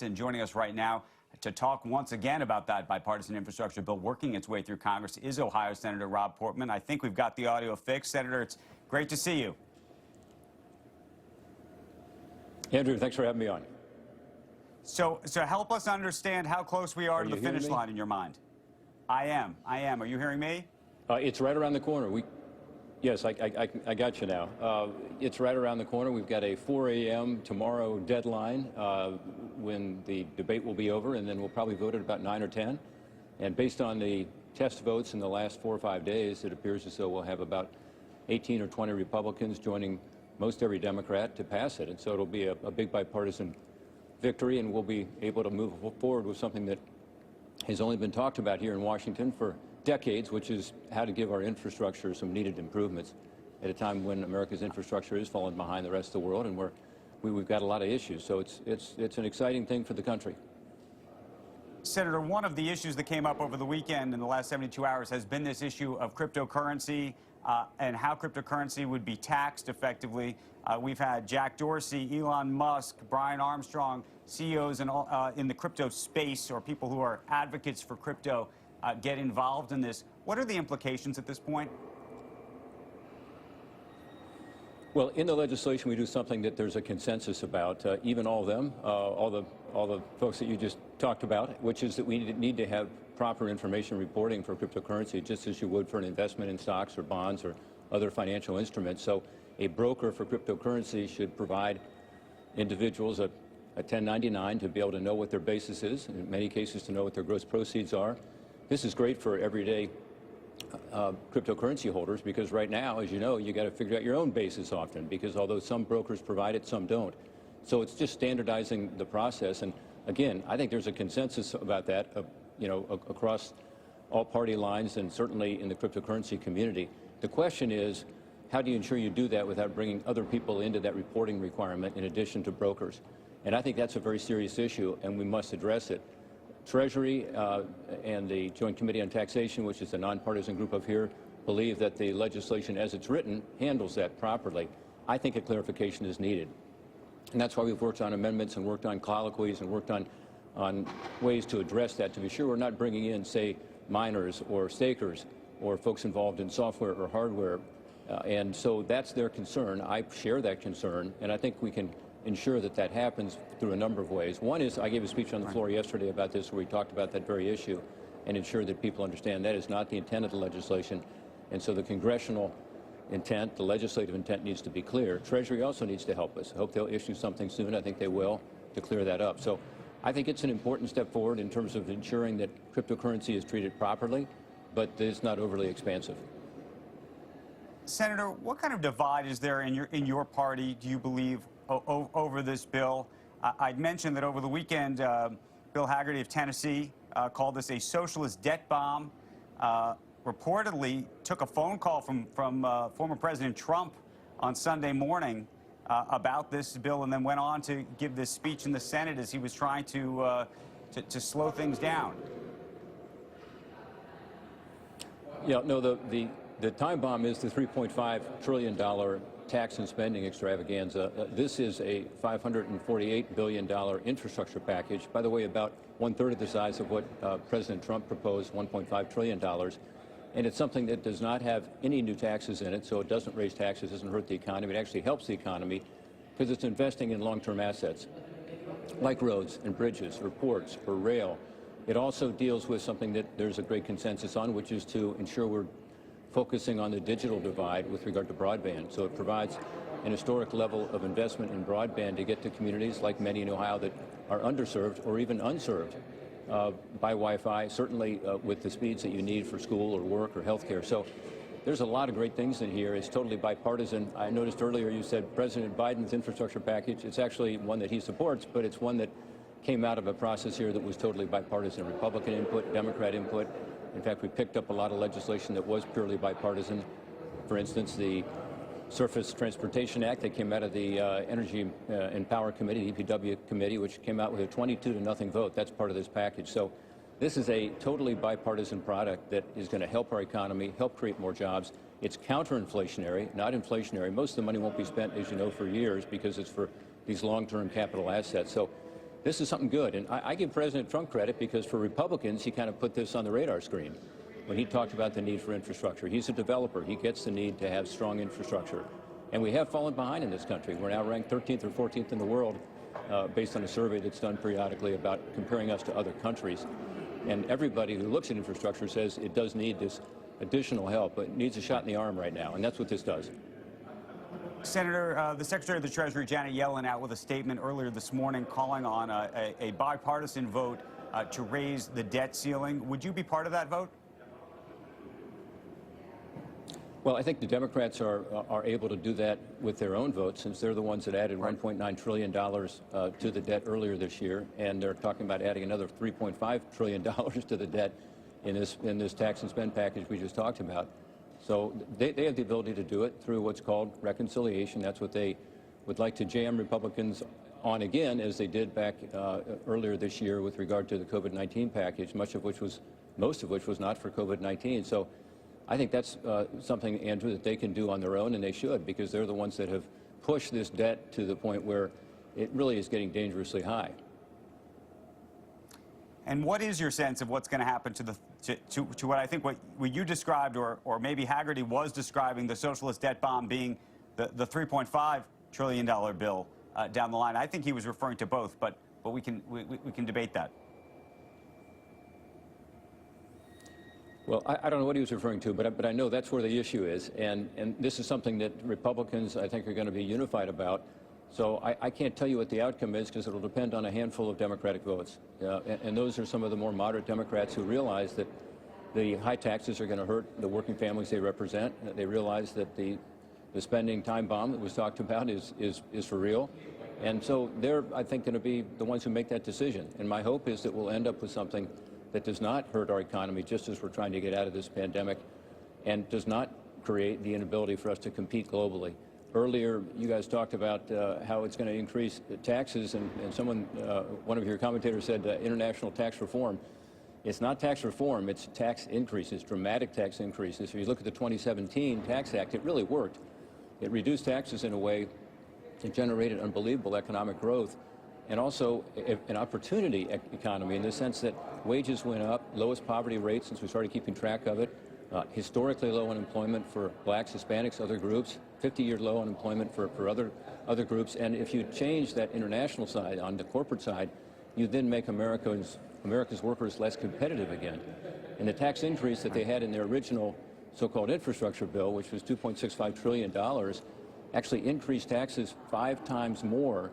guest, and joining us right now to talk once again about that bipartisan infrastructure bill working its way through Congress is Ohio Senator Rob Portman. I think we've got the audio fixed. Senator, it's great to see you. Andrew, thanks for having me on. So help us understand how close we are to the finish line in your mind. I am. Are you hearing me? It's right around the corner. Yes, I got you now. It's right around the corner. We've got a 4 a.m. tomorrow deadline when the debate will be over, and then we'll probably vote at about 9 or 10. And based on the test votes in the last 4 or 5 days, it appears as though we'll have about 18 or 20 Republicans joining most every Democrat to pass it. And so it'll be a big bipartisan victory, and we'll be able to move forward with something that has only been talked about here in Washington for decades, which is how to give our infrastructure some needed improvements at a time when America's infrastructure is falling behind the rest of the world, and we've got a lot of issues. So it's an exciting thing for the country. Senator, one of the issues that came up over the weekend in the last 72 hours has been this issue of cryptocurrency and how cryptocurrency would be taxed effectively. We've had Jack Dorsey, Elon Musk, Brian Armstrong, CEOs in the crypto space, or people who are advocates for crypto, get involved in this. What are the implications at this point? Well, in the legislation, we do something that there's a consensus about, even all of them, all the folks that you just talked about, which is that we need to have proper information reporting for cryptocurrency, just as you would for an investment in stocks or bonds or other financial instruments. So a broker for cryptocurrency should provide individuals a 1099 to be able to know what their basis is, in many cases to know what their gross proceeds are. This is great for everyday cryptocurrency holders, because right now, as you know, you got to figure out your own basis often, because although some brokers provide it, some don't. So it's just standardizing the process. And again, I think there's a consensus about that, across all party lines and certainly in the cryptocurrency community. The question is, how do you ensure you do that without bringing other people into that reporting requirement in addition to brokers? And I think that's a very serious issue, and we must address it. Treasury and the Joint Committee on Taxation, which is a nonpartisan group up here, believe that the legislation as it's written handles that properly. I think a clarification is needed. And that's why we've worked on amendments and worked on colloquies and worked on ways to address that, to be sure we're not bringing in, say, miners or stakers or folks involved in software or hardware. And so that's their concern. I share that concern, and I think we can ensure that that happens through a number of ways. One is, I gave a speech on the floor yesterday about this, where we talked about that very issue and ensure that people understand that is not the intent of the legislation. And so the congressional intent, the legislative intent, needs to be clear. Treasury also needs to help us. I hope they'll issue something soon. I think they will, to clear that up. So I think it's an important step forward in terms of ensuring that cryptocurrency is treated properly, but it's not overly expansive. Senator, what kind of divide is there in your party, do you believe, over this bill? I'd mentioned that over the weekend, Bill Hagerty of Tennessee called this a socialist debt bomb. Reportedly took a phone call from former President Trump on Sunday morning about this bill, and then went on to give this speech in the Senate as he was trying to slow things down. Yeah, no, the time bomb is the $3.5 trillion tax and spending extravaganza. This is a $548 billion infrastructure package. By the way, about 1/3 of the size of what President Trump proposed, $1.5 trillion. And it's something that does not have any new taxes in it, so it doesn't raise taxes, doesn't hurt the economy. It actually helps the economy because it's investing in long-term assets like roads and bridges or ports or rail. It also deals with something that there's a great consensus on, which is to ensure we're focusing on the digital divide with regard to broadband. So it provides an historic level of investment in broadband to get to communities like many in Ohio that are underserved or even unserved by Wi-Fi, certainly with the speeds that you need for school or work or healthcare. So there's a lot of great things in here. It's totally bipartisan. I noticed earlier you said President Biden's infrastructure package. It's actually one that he supports, but it's one that came out of a process here that was totally bipartisan. Republican input, Democrat input. In fact, we picked up a lot of legislation that was purely bipartisan. For instance, the Surface Transportation Act that came out of the Energy and Power Committee, the EPW committee, which came out with a 22-0 vote. That's part of this package. So this is a totally bipartisan product that is going to help our economy, help create more jobs. It's counter-inflationary, not inflationary. Most of the money won't be spent, as you know, for years because it's for these long-term capital assets. So this is something good. And I give President Trump credit because for Republicans, he kind of put this on the radar screen when he talked about the need for infrastructure. He's a developer. He gets the need to have strong infrastructure. And we have fallen behind in this country. We're now ranked 13th or 14th in the world based on a survey that's done periodically about comparing us to other countries. And everybody who looks at infrastructure says it does need this additional help, but it needs a shot in the arm right now, and that's what this does. Senator, the Secretary of the Treasury, Janet Yellen, out with a statement earlier this morning calling on a bipartisan vote to raise the debt ceiling. Would you be part of that vote? Well, I think the Democrats are able to do that with their own vote, since they're the ones that added $1.9 trillion to the debt earlier this year, and they're talking about adding another $3.5 trillion to the debt in this tax and spend package we just talked about. So they have the ability to do it through what's called reconciliation. That's what they would like to jam Republicans on again, as they did back earlier this year with regard to the COVID-19 package, most of which was not for COVID-19. So I think that's something, Andrew, that they can do on their own, and they should, because they're the ones that have pushed this debt to the point where it really is getting dangerously high. And what is your sense of what's going to happen to what I think what you described, or maybe Haggerty was describing, the socialist debt bomb being the $3.5 trillion bill down the line? I think he was referring to both, but we can debate that. Well, I don't know what he was referring to, but I know that's where the issue is, and this is something that Republicans, I think, are going to be unified about. So I can't tell you what the outcome is, because it'll depend on a handful of Democratic votes. And those are some of the more moderate Democrats who realize that the high taxes are going to hurt the working families they represent. They realize that the spending time bomb that was talked about is for real. And so they're, I think, going to be the ones who make that decision. And my hope is that we'll end up with something that does not hurt our economy, just as we're trying to get out of this pandemic, and does not create the inability for us to compete globally. Earlier, you guys talked about how it's going to increase taxes, and one of your commentators said international tax reform. It's not tax reform, it's tax increases, dramatic tax increases. If you look at the 2017 Tax Act, it really worked. It reduced taxes in a way that generated unbelievable economic growth, and also an opportunity economy, in the sense that wages went up, lowest poverty rate since we started keeping track of it, historically low unemployment for blacks, Hispanics, other groups, 50-year low unemployment for other groups. And if you change that international side on the corporate side, you then make America's workers less competitive again. And the tax increase that they had in their original so-called infrastructure bill, which was $2.65 trillion, actually increased taxes 5 times more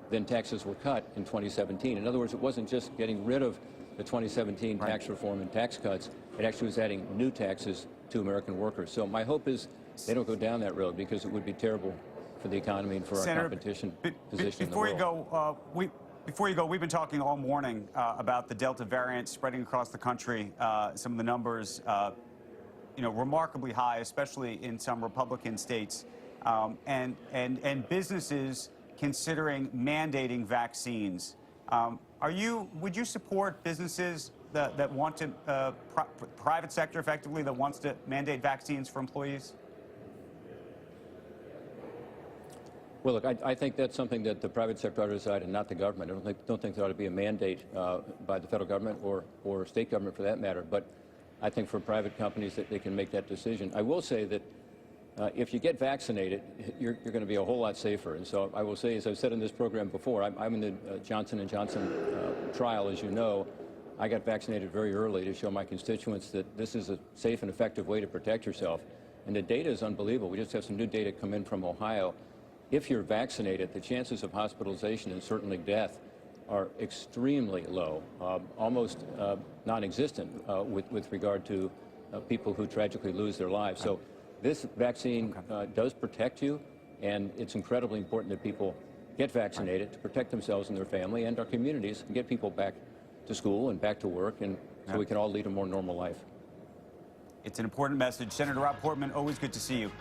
than taxes were cut in 2017. In other words, it wasn't just getting rid of the 2017 tax reform and tax cuts. It actually was adding new taxes to American workers. So my hope is they don't go down that road, because it would be terrible for the economy and for Senator, our competition position in the world. Before you go, we've been talking all morning about the Delta variant spreading across the country. Some of the numbers, remarkably high, especially in some Republican states, and businesses considering mandating vaccines. Would you support businesses that want to, private sector effectively, that wants to mandate vaccines for employees? Well, look, I think that's something that the private sector ought to decide, and not the government. I don't think there ought to be a mandate by the federal government or state government, for that matter. But I think for private companies that they can make that decision. I will say that if you get vaccinated, you're going to be a whole lot safer. And so I will say, as I've said in this program before, I'm in the Johnson & Johnson trial, as you know. I got vaccinated very early to show my constituents that this is a safe and effective way to protect yourself. And the data is unbelievable. We just have some new data come in from Ohio. If you're vaccinated, the chances of hospitalization and certainly death are extremely low, almost non-existent with regard to people who tragically lose their lives. So this vaccine does protect you, and it's incredibly important that people get vaccinated to protect themselves and their family and our communities, and get people back to school and back to work, and so we can all lead a more normal life. It's an important message. Senator Rob Portman, always good to see you.